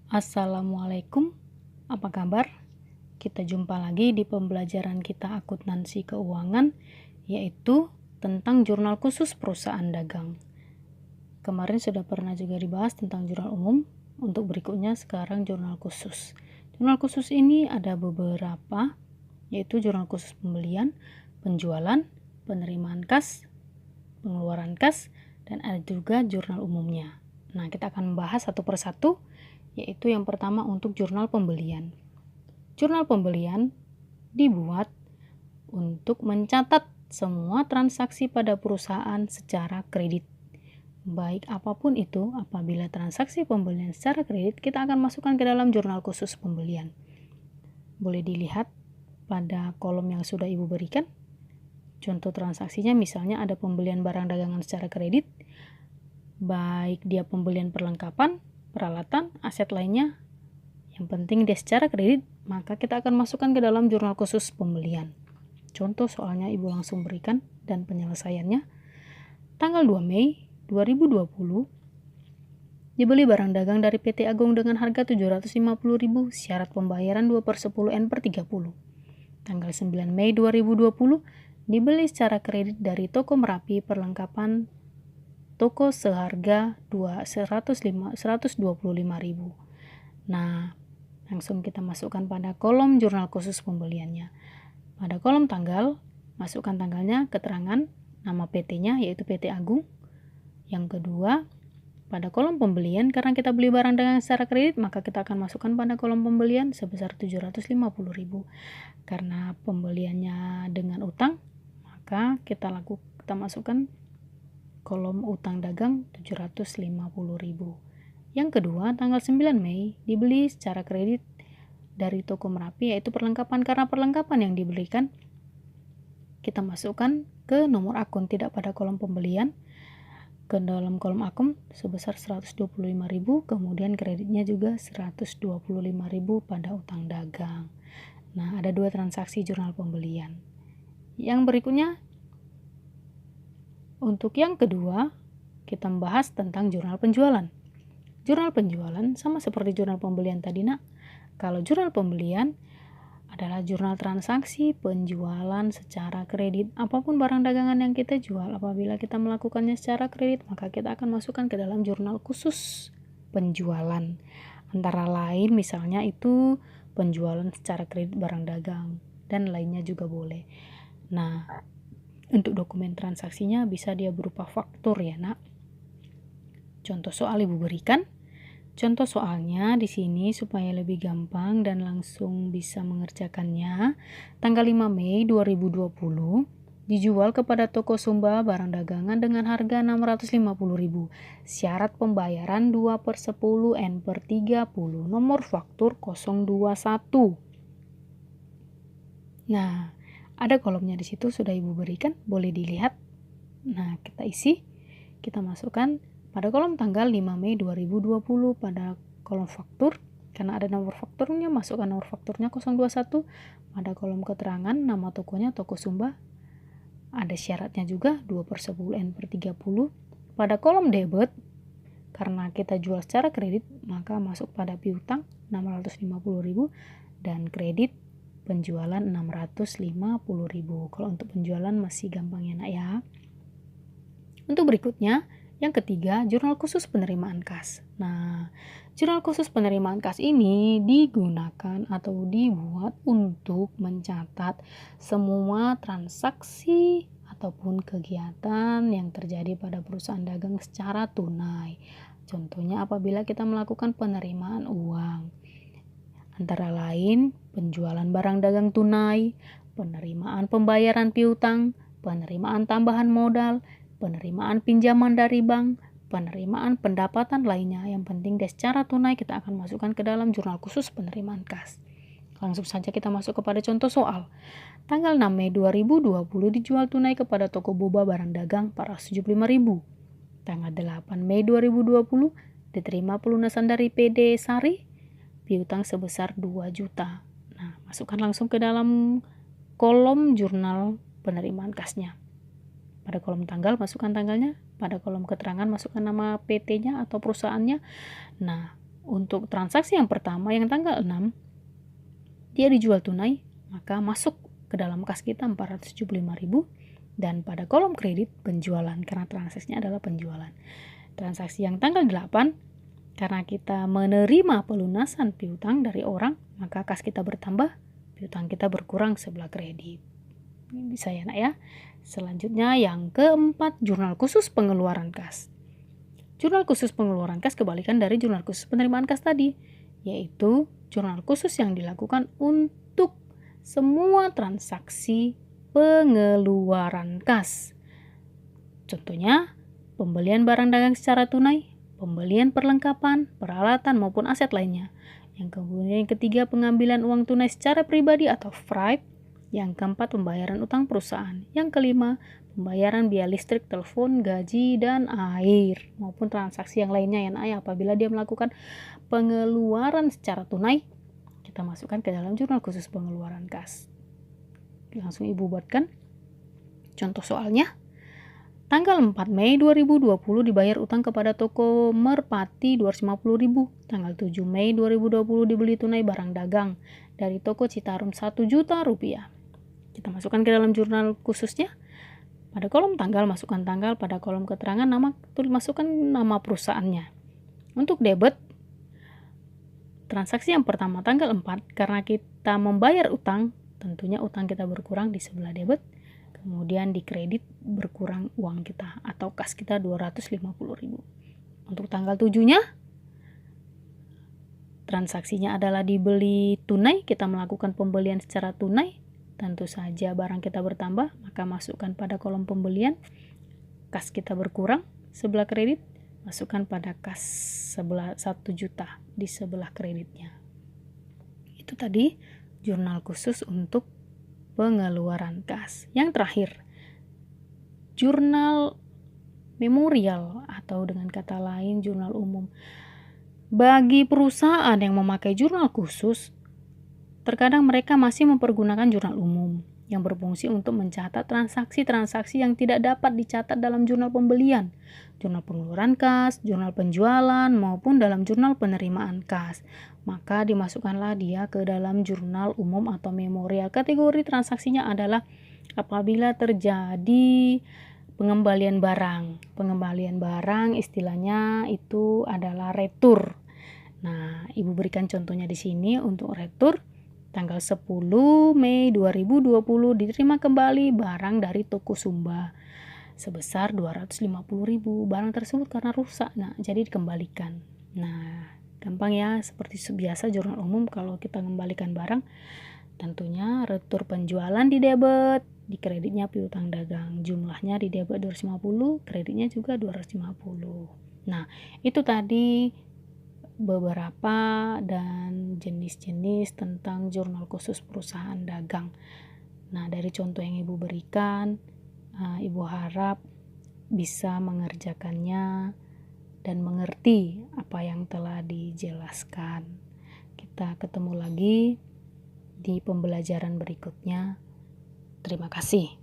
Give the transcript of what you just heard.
Assalamualaikum, apa kabar? Kita jumpa lagi di pembelajaran kita akuntansi keuangan, yaitu tentang jurnal khusus perusahaan dagang. Kemarin sudah pernah juga dibahas tentang jurnal umum, untuk berikutnya sekarang jurnal khusus. Jurnal khusus ini ada beberapa, yaitu jurnal khusus pembelian, penjualan, penerimaan kas, pengeluaran kas, dan ada juga jurnal umumnya. Nah, kita akan membahas satu persatu, yaitu yang pertama untuk jurnal pembelian. Jurnal pembelian dibuat untuk mencatat semua transaksi pada perusahaan secara kredit. Baik apapun itu, apabila transaksi pembelian secara kredit, kita akan masukkan ke dalam jurnal khusus pembelian. Boleh dilihat pada kolom yang sudah Ibu berikan. Contoh transaksinya misalnya ada pembelian barang dagangan secara kredit, baik dia pembelian perlengkapan, peralatan, aset lainnya, yang penting dia secara kredit, maka kita akan masukkan ke dalam jurnal khusus pembelian. Contoh soalnya Ibu langsung berikan dan penyelesaiannya. Tanggal 2 Mei 2020, dibeli barang dagang dari PT Agung dengan harga 750.000, syarat pembayaran 2/10 N/30. Tanggal 9 Mei 2020, dibeli secara kredit dari toko Merapi perlengkapan toko seharga 125.000. Nah, langsung kita masukkan pada kolom jurnal khusus pembeliannya. Pada kolom tanggal, masukkan tanggalnya, keterangan, nama PT-nya yaitu PT Agung. Yang kedua, pada kolom pembelian, karena kita beli barang dagangan secara kredit, maka kita akan masukkan pada kolom pembelian sebesar 750.000. Karena pembeliannya dengan utang, maka kita masukkan kolom utang dagang 750.000. Yang kedua, tanggal 9 Mei dibeli secara kredit dari toko Merapi, yaitu perlengkapan. Karena perlengkapan yang dibelikan, kita masukkan ke nomor akun, tidak pada kolom pembelian, ke dalam kolom akun sebesar 125.000, kemudian kreditnya juga 125.000 pada utang dagang. Nah, ada dua transaksi jurnal pembelian. Yang berikutnya, untuk yang kedua, kita membahas tentang jurnal penjualan. Jurnal penjualan sama seperti jurnal pembelian tadi, Nak. Kalau jurnal pembelian adalah jurnal transaksi penjualan secara kredit. Apapun barang dagangan yang kita jual, apabila kita melakukannya secara kredit, maka kita akan masukkan ke dalam jurnal khusus penjualan. Antara lain misalnya itu penjualan secara kredit barang dagang, dan lainnya juga boleh. Nah, untuk dokumen transaksinya bisa dia berupa faktur ya, Nak. Contoh soal Ibu berikan. Contoh soalnya di sini supaya lebih gampang dan langsung bisa mengerjakannya. Tanggal 5 Mei 2020 dijual kepada toko Sumba barang dagangan dengan harga 650.000. Syarat pembayaran 2/10 N/30. Nomor faktur 021. Nah, ada kolomnya di situ sudah Ibu berikan, boleh dilihat. Nah, kita isi, kita masukkan pada kolom tanggal 5 Mei 2020 pada kolom faktur. Karena ada nomor fakturnya, masukkan nomor fakturnya 021. Pada kolom keterangan, nama tokonya Toko Sumba. Ada syaratnya juga 2/10 N/30. Pada kolom debit, karena kita jual secara kredit, maka masuk pada piutang 650.000 dan kredit penjualan 650.000. Kalau untuk penjualan masih gampang ya, Nak ya. Untuk berikutnya, yang ketiga, jurnal khusus penerimaan kas. Nah, jurnal khusus penerimaan kas ini digunakan atau dibuat untuk mencatat semua transaksi ataupun kegiatan yang terjadi pada perusahaan dagang secara tunai. Contohnya apabila kita melakukan penerimaan uang. Antara lain, penjualan barang dagang tunai, penerimaan pembayaran piutang, penerimaan tambahan modal, penerimaan pinjaman dari bank, penerimaan pendapatan lainnya. Yang penting secara tunai kita akan masukkan ke dalam jurnal khusus penerimaan kas. Langsung saja kita masuk kepada contoh soal. Tanggal 6 Mei 2020 dijual tunai kepada toko boba barang dagang 475.000. Tanggal 8 Mei 2020 diterima pelunasan dari PD Sari, piutang sebesar 2 juta. Nah, masukkan langsung ke dalam kolom jurnal penerimaan kasnya. Pada kolom tanggal, masukkan tanggalnya. Pada kolom keterangan, masukkan nama PT-nya atau perusahaannya. Nah, untuk transaksi yang pertama yang tanggal 6, dia dijual tunai, maka masuk ke dalam kas kita 475.000, dan pada kolom kredit penjualan karena transaksinya adalah penjualan. Transaksi yang tanggal 8, karena kita menerima pelunasan piutang dari orang, maka kas kita bertambah, piutang kita berkurang sebelah kredit. Ini bisa ya nak ya. Selanjutnya yang keempat, jurnal khusus pengeluaran kas. Jurnal khusus pengeluaran kas kebalikan dari jurnal khusus penerimaan kas tadi, yaitu jurnal khusus yang dilakukan untuk semua transaksi pengeluaran kas. Contohnya, pembelian barang dagang secara tunai, pembelian perlengkapan, peralatan maupun aset lainnya. Yang kemudian yang ketiga, pengambilan uang tunai secara pribadi atau FRIP. Yang keempat, pembayaran utang perusahaan. Yang kelima, pembayaran biaya listrik, telepon, gaji, dan air maupun transaksi yang lainnya ya. Apabila dia melakukan pengeluaran secara tunai, kita masukkan ke dalam jurnal khusus pengeluaran kas. Langsung ibu buatkan contoh soalnya. Tanggal 4 Mei 2020 dibayar utang kepada toko Merpati 250.000. Tanggal 7 Mei 2020 dibeli tunai barang dagang dari toko Citarum 1 juta rupiah. Kita masukkan ke dalam jurnal khususnya. Pada kolom tanggal masukkan tanggal, pada kolom keterangan nama masukkan nama perusahaannya. Untuk debit, transaksi yang pertama tanggal 4, karena kita membayar utang, tentunya utang kita berkurang di sebelah debit. Kemudian di kredit berkurang uang kita atau kas kita 250.000. Untuk tanggal 7-nya, transaksinya adalah dibeli tunai, kita melakukan pembelian secara tunai. Tentu saja barang kita bertambah, maka masukkan pada kolom pembelian, kas kita berkurang sebelah kredit, masukkan pada kas sebelah 1 juta di sebelah kreditnya. Itu tadi jurnal khusus untuk pengeluaran kas. Yang terakhir, jurnal memorial atau dengan kata lain jurnal umum. Bagi perusahaan yang memakai jurnal khusus, terkadang mereka masih mempergunakan jurnal umum yang berfungsi untuk mencatat transaksi-transaksi yang tidak dapat dicatat dalam jurnal pembelian, jurnal pengeluaran kas, jurnal penjualan, maupun dalam jurnal penerimaan kas. Maka dimasukkanlah dia ke dalam jurnal umum atau memorial. Kategori transaksinya adalah apabila terjadi pengembalian barang. Pengembalian barang istilahnya itu adalah retur. Nah, ibu berikan contohnya di sini untuk retur. Tanggal 10 Mei 2020 diterima kembali barang dari toko Sumba sebesar 250.000. Barang tersebut karena rusak, jadi dikembalikan. Nah, gampang ya, seperti biasa jurnal umum kalau kita mengembalikan barang, tentunya retur penjualan di debit, di kreditnya piutang dagang. Jumlahnya di debit 250, kreditnya juga 250. Nah, itu tadi beberapa dan jenis-jenis tentang jurnal khusus perusahaan dagang. Nah, dari contoh yang ibu berikan, ibu harap bisa mengerjakannya dan mengerti apa yang telah dijelaskan. Kita ketemu lagi di pembelajaran berikutnya. Terima kasih.